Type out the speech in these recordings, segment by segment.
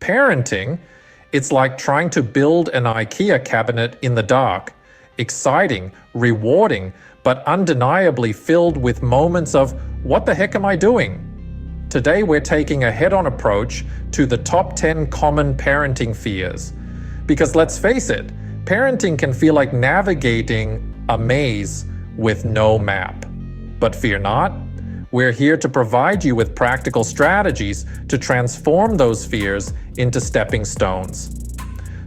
Parenting, it's like trying to build an IKEA cabinet in the dark. Exciting, rewarding, but undeniably filled with moments of, what the heck am I doing? Today we're taking a head-on approach to the top 10 common parenting fears. Because let's face it, parenting can feel like navigating a maze with no map. But fear not, we're here to provide you with practical strategies to transform those fears into stepping stones.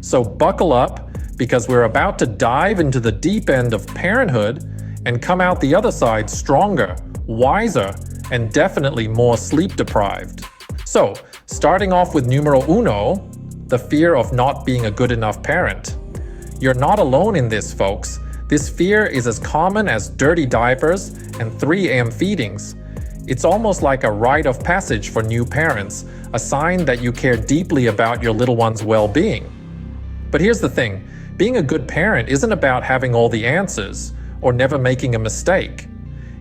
So buckle up, because we're about to dive into the deep end of parenthood and come out the other side stronger, wiser, and definitely more sleep deprived. So, starting off with numero uno, the fear of not being a good enough parent. You're not alone in this, folks. This fear is as common as dirty diapers and 3 a.m. feedings. It's almost like a rite of passage for new parents, a sign that you care deeply about your little one's well-being. But here's the thing, being a good parent isn't about having all the answers or never making a mistake.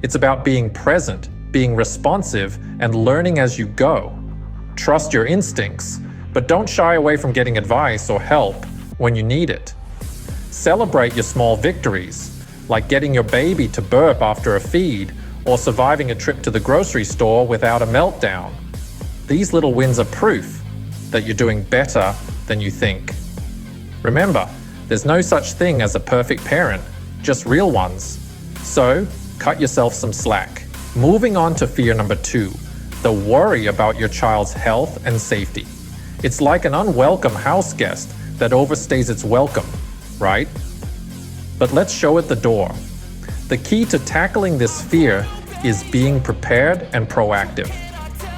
It's about being present, being responsive, and learning as you go. Trust your instincts, but don't shy away from getting advice or help when you need it. Celebrate your small victories, like getting your baby to burp after a feed or surviving a trip to the grocery store without a meltdown. These little wins are proof that you're doing better than you think. Remember, there's no such thing as a perfect parent, just real ones. So, cut yourself some slack. Moving on to fear number 2, the worry about your child's health and safety. It's like an unwelcome house guest that overstays its welcome, right? But let's show it the door. The key to tackling this fear is being prepared and proactive.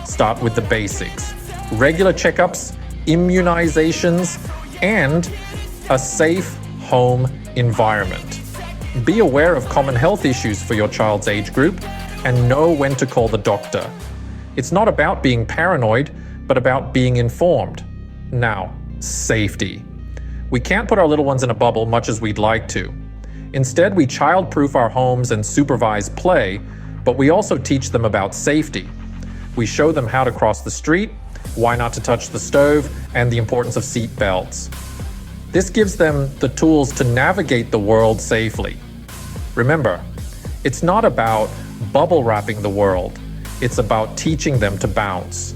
Start with the basics. Regular checkups, immunizations, and a safe home environment. Be aware of common health issues for your child's age group and know when to call the doctor. It's not about being paranoid, but about being informed. Now, safety. We can't put our little ones in a bubble much as we'd like to. Instead, we child-proof our homes and supervise play, but we also teach them about safety. We show them how to cross the street, why not to touch the stove, and the importance of seat belts. This gives them the tools to navigate the world safely. Remember, it's not about bubble wrapping the world. It's about teaching them to bounce.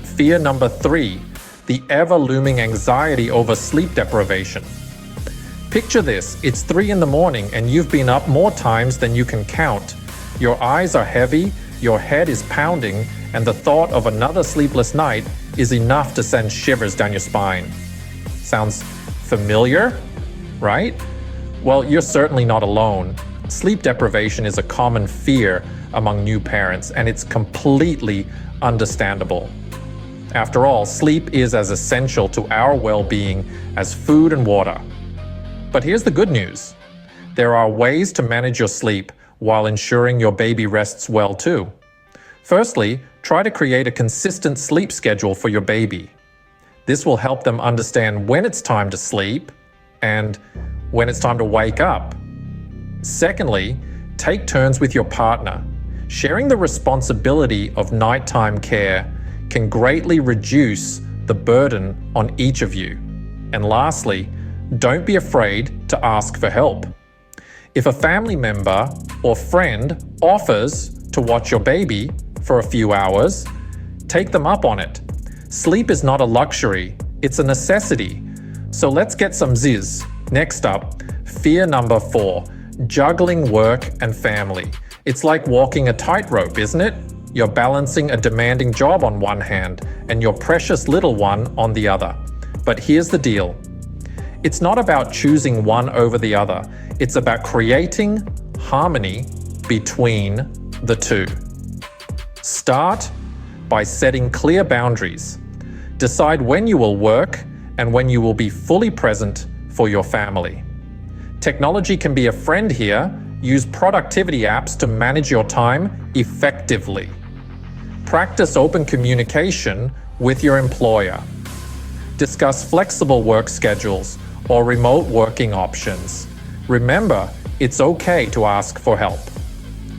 Fear number 3, the ever-looming anxiety over sleep deprivation. Picture this, it's 3 in the morning and you've been up more times than you can count. Your eyes are heavy, your head is pounding, and the thought of another sleepless night is enough to send shivers down your spine. Sounds familiar, right? Well, you're certainly not alone. Sleep deprivation is a common fear among new parents, and it's completely understandable. After all, sleep is as essential to our well-being as food and water. But here's the good news. There are ways to manage your sleep while ensuring your baby rests well too. Firstly, try to create a consistent sleep schedule for your baby. This will help them understand when it's time to sleep and when it's time to wake up. Secondly, take turns with your partner. Sharing the responsibility of nighttime care can greatly reduce the burden on each of you. And lastly, don't be afraid to ask for help. If a family member or friend offers to watch your baby for a few hours, take them up on it. Sleep is not a luxury, it's a necessity. So let's get some zizz. Next up, fear number 4, juggling work and family. It's like walking a tightrope, isn't it? You're balancing a demanding job on one hand and your precious little one on the other. But here's the deal. It's not about choosing one over the other. It's about creating harmony between the two. Start by setting clear boundaries. Decide when you will work and when you will be fully present for your family. Technology can be a friend here. Use productivity apps to manage your time effectively. Practice open communication with your employer. Discuss flexible work schedules or remote working options. Remember, it's okay to ask for help.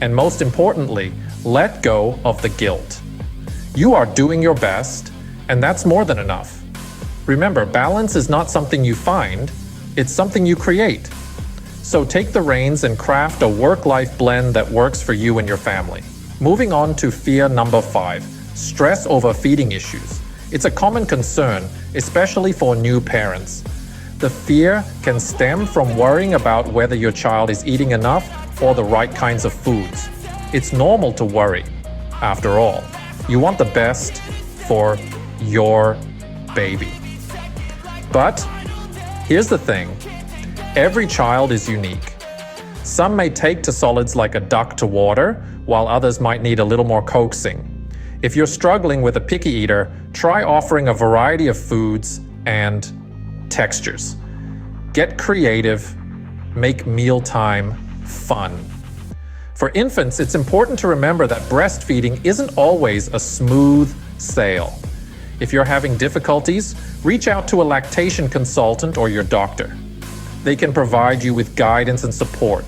And most importantly, let go of the guilt. You are doing your best, and that's more than enough. Remember, balance is not something you find, it's something you create. So take the reins and craft a work-life blend that works for you and your family. Moving on to fear number 5, stress over feeding issues. It's a common concern, especially for new parents. The fear can stem from worrying about whether your child is eating enough or the right kinds of foods. It's normal to worry. After all, you want the best for your baby. But here's the thing, every child is unique. Some may take to solids like a duck to water, while others might need a little more coaxing. If you're struggling with a picky eater, try offering a variety of foods and textures. Get creative, make mealtime fun. For infants, it's important to remember that breastfeeding isn't always a smooth sail. If you're having difficulties, reach out to a lactation consultant or your doctor. They can provide you with guidance and support.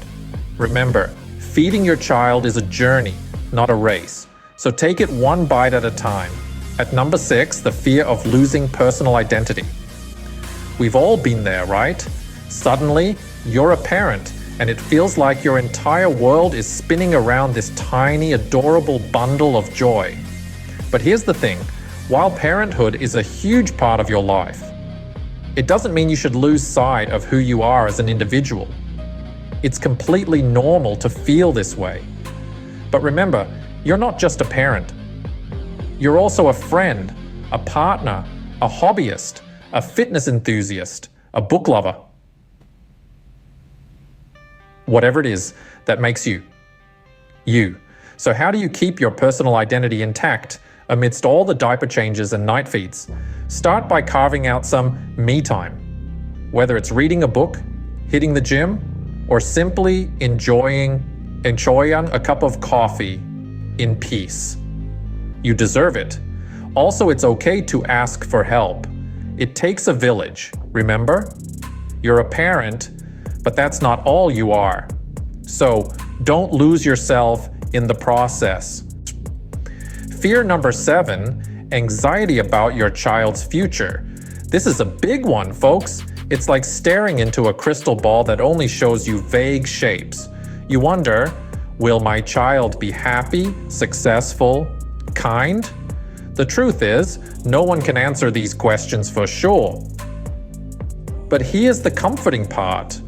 Remember, feeding your child is a journey, not a race. So take it one bite at a time. At number 6, the fear of losing personal identity. We've all been there, right? Suddenly, you're a parent, and it feels like your entire world is spinning around this tiny, adorable bundle of joy. But here's the thing, while parenthood is a huge part of your life, it doesn't mean you should lose sight of who you are as an individual. It's completely normal to feel this way. But remember, you're not just a parent. You're also a friend, a partner, a hobbyist, a fitness enthusiast, a book lover. Whatever it is that makes you, you. So how do you keep your personal identity intact amidst all the diaper changes and night feeds? Start by carving out some me time. Whether it's reading a book, hitting the gym, or simply enjoying a cup of coffee in peace. You deserve it. Also, it's okay to ask for help. It takes a village, remember? You're a parent, but that's not all you are. So don't lose yourself in the process. Fear number 7, anxiety about your child's future. This is a big one, folks. It's like staring into a crystal ball that only shows you vague shapes. You wonder, will my child be happy, successful, kind? The truth is, no one can answer these questions for sure. But here's the comforting part.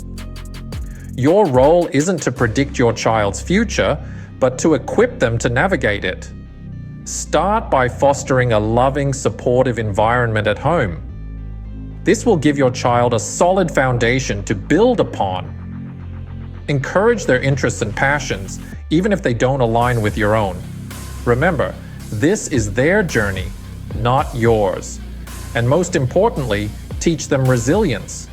Your role isn't to predict your child's future, but to equip them to navigate it. Start by fostering a loving, supportive environment at home. This will give your child a solid foundation to build upon. Encourage their interests and passions, even if they don't align with your own. Remember, this is their journey, not yours. And most importantly, teach them resilience.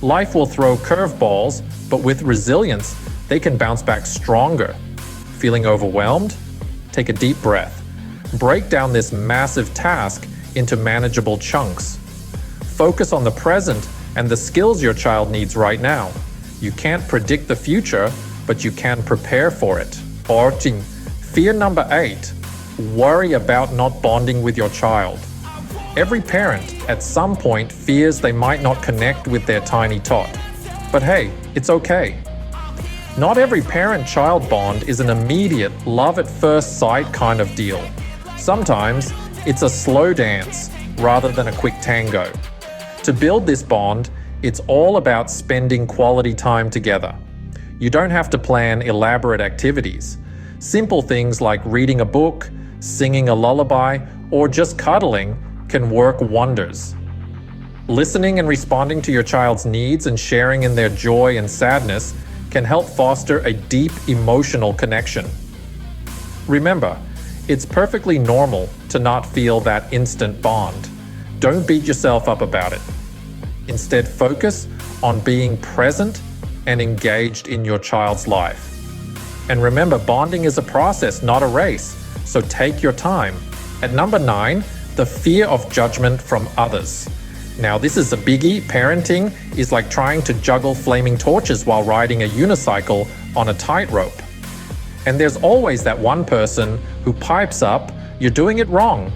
Life will throw curveballs, but with resilience, they can bounce back stronger. Feeling overwhelmed? Take a deep breath. Break down this massive task into manageable chunks. Focus on the present and the skills your child needs right now. You can't predict the future, but you can prepare for it. Fear number 8, worry about not bonding with your child. Every parent at some point fears they might not connect with their tiny tot. But hey, it's okay. Not every parent-child bond is an immediate love-at-first-sight kind of deal. Sometimes it's a slow dance rather than a quick tango. To build this bond, it's all about spending quality time together. You don't have to plan elaborate activities. Simple things like reading a book, singing a lullaby, or just cuddling can work wonders. Listening and responding to your child's needs and sharing in their joy and sadness can help foster a deep emotional connection. Remember, it's perfectly normal to not feel that instant bond. Don't beat yourself up about it. Instead, focus on being present and engaged in your child's life. And remember, bonding is a process, not a race, so take your time. At number 9, the fear of judgment from others. Now, this is a biggie. Parenting is like trying to juggle flaming torches while riding a unicycle on a tightrope. And there's always that one person who pipes up, "You're doing it wrong."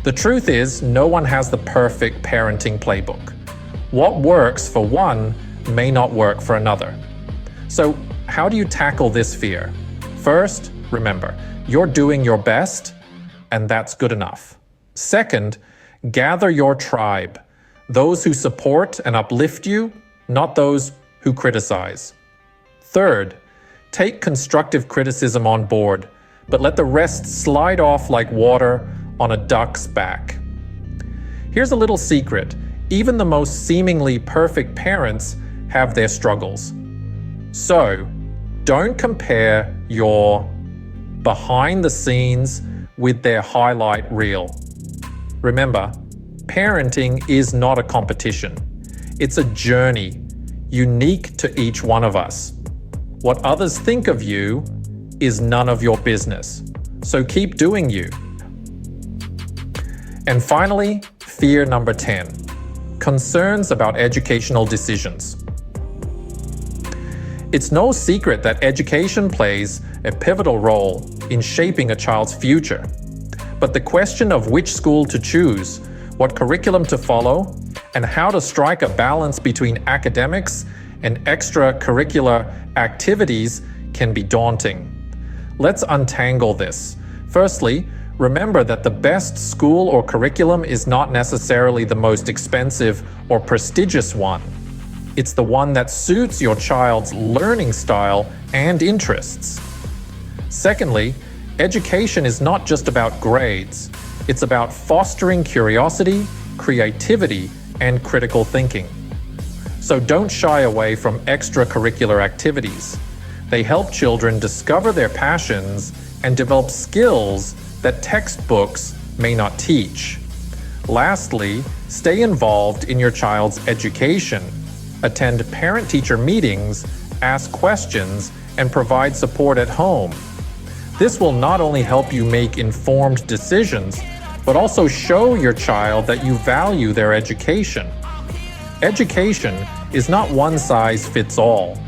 The truth is, no one has the perfect parenting playbook. What works for one may not work for another. So, how do you tackle this fear? First, remember, you're doing your best, and that's good enough. Second, gather your tribe, those who support and uplift you, not those who criticize. Third, take constructive criticism on board, but let the rest slide off like water on a duck's back. Here's a little secret. Even the most seemingly perfect parents have their struggles. So, don't compare your behind the scenes with their highlight reel. Remember, parenting is not a competition. It's a journey, unique to each one of us. What others think of you is none of your business. So keep doing you. And finally, fear number 10, concerns about educational decisions. It's no secret that education plays a pivotal role in shaping a child's future. But the question of which school to choose, what curriculum to follow, and how to strike a balance between academics and extracurricular activities can be daunting. Let's untangle this. Firstly, remember that the best school or curriculum is not necessarily the most expensive or prestigious one. It's the one that suits your child's learning style and interests. Secondly, education is not just about grades. It's about fostering curiosity, creativity, and critical thinking. So don't shy away from extracurricular activities. They help children discover their passions and develop skills that textbooks may not teach. Lastly, stay involved in your child's education. Attend parent-teacher meetings, ask questions, and provide support at home. This will not only help you make informed decisions, but also show your child that you value their education. Education is not one size fits all.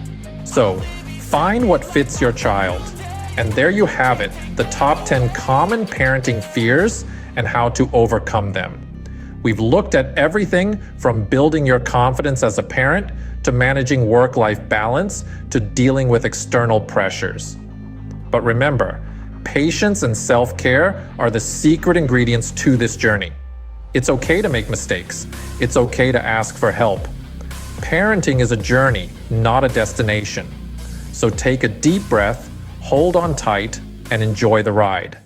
So, find what fits your child. And there you have it, the top 10 common parenting fears and how to overcome them. We've looked at everything from building your confidence as a parent to managing work-life balance to dealing with external pressures. But remember, patience and self-care are the secret ingredients to this journey. It's okay to make mistakes. It's okay to ask for help. Parenting is a journey, not a destination. So take a deep breath, hold on tight, and enjoy the ride.